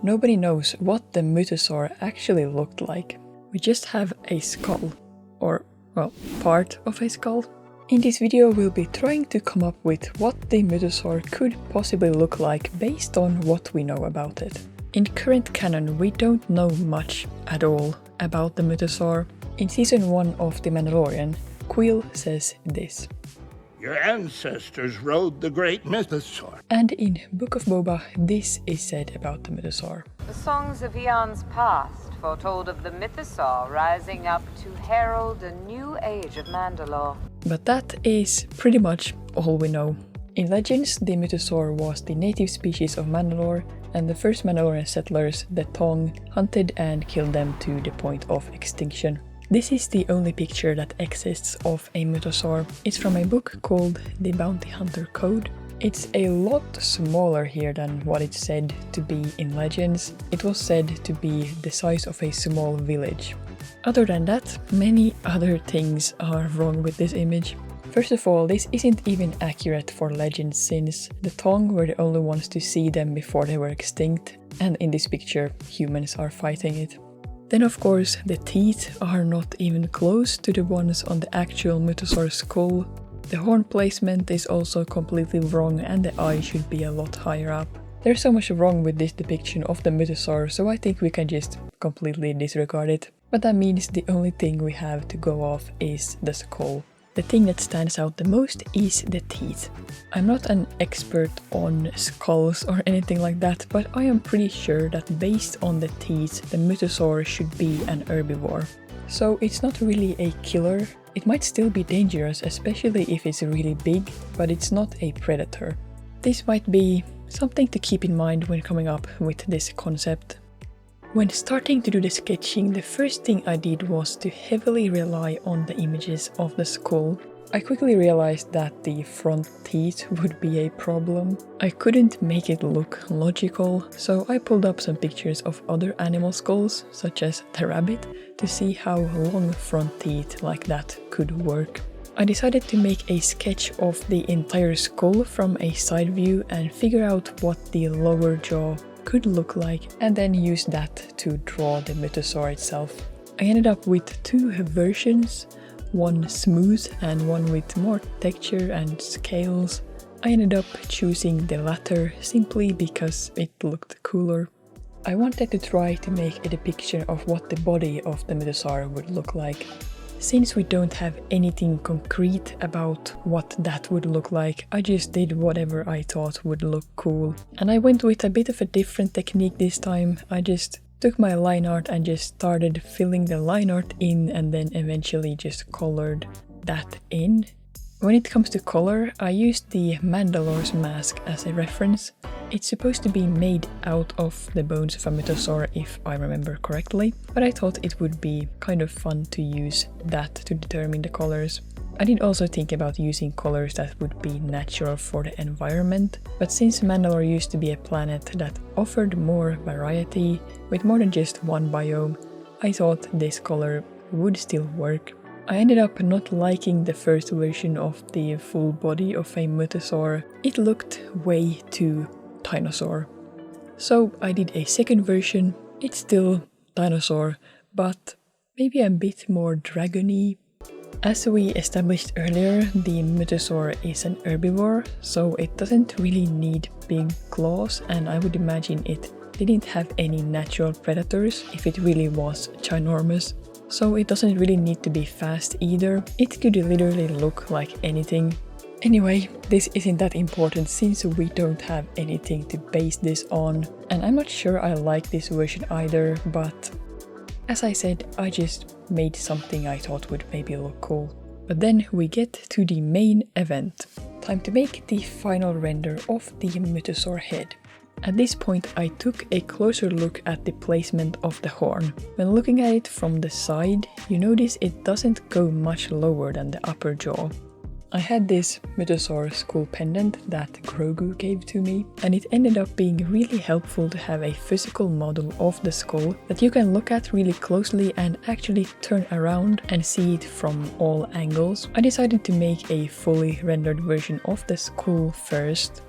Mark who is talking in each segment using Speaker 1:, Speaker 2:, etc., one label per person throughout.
Speaker 1: Nobody knows what the Mythosaur actually looked like. We just have a skull, or, well, part of a skull. In this video we'll be trying to come up with what the Mythosaur could possibly look like based on what we know about it. In current canon we don't know much at all about the Mythosaur. In season 1 of The Mandalorian, Quill says this.
Speaker 2: Your ancestors rode the great Mythosaur.
Speaker 1: And in Book of Boba, this is said about the Mythosaur.
Speaker 3: The songs of eons past foretold of the Mythosaur rising up to herald a new age of Mandalore.
Speaker 1: But that is pretty much all we know. In legends, the Mythosaur was the native species of Mandalore, and the first Mandalorian settlers, the Tong, hunted and killed them to the point of extinction. This is the only picture that exists of a Mythosaur. It's from a book called The Bounty Hunter Code. It's a lot smaller here than what it's said to be in legends. It was said to be the size of a small village. Other than that, many other things are wrong with this image. First of all, this isn't even accurate for legends since the Tong were the only ones to see them before they were extinct, and in this picture humans are fighting it. Then of course the teeth are not even close to the ones on the actual Mythosaur skull. The horn placement is also completely wrong and the eye should be a lot higher up. There's so much wrong with this depiction of the Mythosaur, so I think we can just completely disregard it. But that means the only thing we have to go off is the skull. The thing that stands out the most is the teeth. I'm not an expert on skulls or anything like that, but I am pretty sure that based on the teeth, the Mythosaur should be an herbivore. So it's not really a killer. It might still be dangerous, especially if it's really big, but it's not a predator. This might be something to keep in mind when coming up with this concept. When starting to do the sketching, the first thing I did was to heavily rely on the images of the skull. I quickly realized that the front teeth would be a problem. I couldn't make it look logical, so I pulled up some pictures of other animal skulls, such as the rabbit, to see how long front teeth like that could work. I decided to make a sketch of the entire skull from a side view and figure out what the lower jaw could look like, and then use that to draw the Mythosaur itself. I ended up with two versions, one smooth and one with more texture and scales. I ended up choosing the latter simply because it looked cooler. I wanted to try to make a depiction of what the body of the Mythosaur would look like. Since we don't have anything concrete about what that would look like, I just did whatever I thought would look cool. And I went with a bit of a different technique this time. I just took my line art and just started filling the line art in and then eventually just colored that in. When it comes to color, I used the Mandalore's mask as a reference. It's supposed to be made out of the bones of a Mythosaur if I remember correctly, but I thought it would be kind of fun to use that to determine the colors. I did also think about using colors that would be natural for the environment, but since Mandalore used to be a planet that offered more variety, with more than just one biome, I thought this color would still work. I ended up not liking the first version of the full body of a Mythosaur. It looked way too dinosaur. So I did a second version. It's still dinosaur, but maybe a bit more dragony. As we established earlier, the Mythosaur is an herbivore, so it doesn't really need big claws, and I would imagine it didn't have any natural predators if it really was ginormous. So it doesn't really need to be fast either. It could literally look like anything. Anyway, this isn't that important since we don't have anything to base this on. And I'm not sure I like this version either, but as I said, I just made something I thought would maybe look cool. But then we get to the main event. Time to make the final render of the Mythosaur head. At this point I took a closer look at the placement of the horn. When looking at it from the side, you notice it doesn't go much lower than the upper jaw. I had this Mythosaur skull pendant that Grogu gave to me, and it ended up being really helpful to have a physical model of the skull that you can look at really closely and actually turn around and see it from all angles. I decided to make a fully rendered version of the skull first.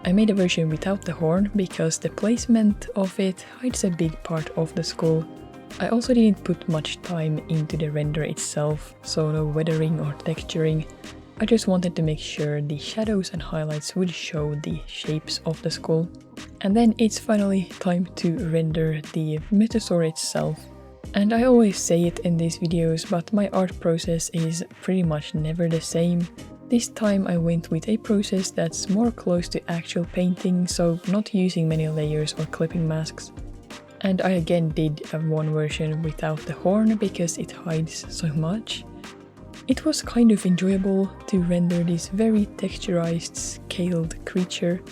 Speaker 1: I made a version without the horn because the placement of it hides a big part of the skull. I also didn't put much time into the render itself, so no weathering or texturing. I just wanted to make sure the shadows and highlights would show the shapes of the skull. And then it's finally time to render the Mythosaur itself. And I always say it in these videos, but my art process is pretty much never the same. This time I went with a process that's more close to actual painting, so not using many layers or clipping masks. And I again did one version without the horn because it hides so much. It was kind of enjoyable to render this very texturized, scaled creature.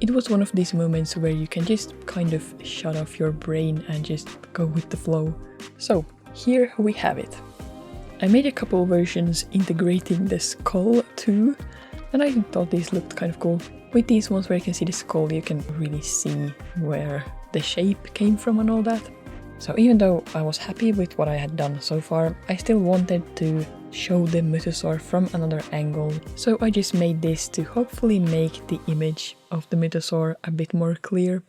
Speaker 1: It was one of these moments where you can just kind of shut off your brain and just go with the flow. So here we have it. I made a couple versions integrating the skull too, and I thought these looked kind of cool. With these ones where you can see the skull, you can really see where the shape came from and all that. So even though I was happy with what I had done so far, I still wanted to show the Mythosaur from another angle. So I just made this to hopefully make the image of the Mythosaur a bit more clear.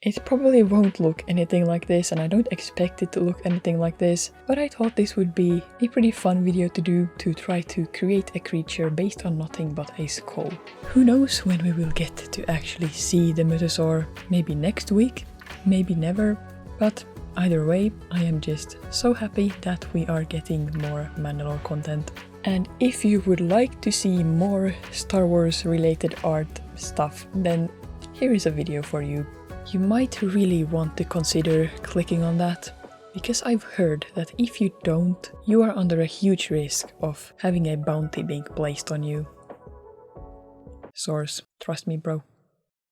Speaker 1: It probably won't look anything like this, and I don't expect it to look anything like this, but I thought this would be a pretty fun video to do, to try to create a creature based on nothing but a skull. Who knows when we will get to actually see the Mythosaur? Maybe next week? Maybe never? But either way, I am just so happy that we are getting more Mandalore content. And if you would like to see more Star Wars related art stuff, then here is a video for you. You might really want to consider clicking on that, because I've heard that if you don't, you are under a huge risk of having a bounty being placed on you. Source, trust me bro.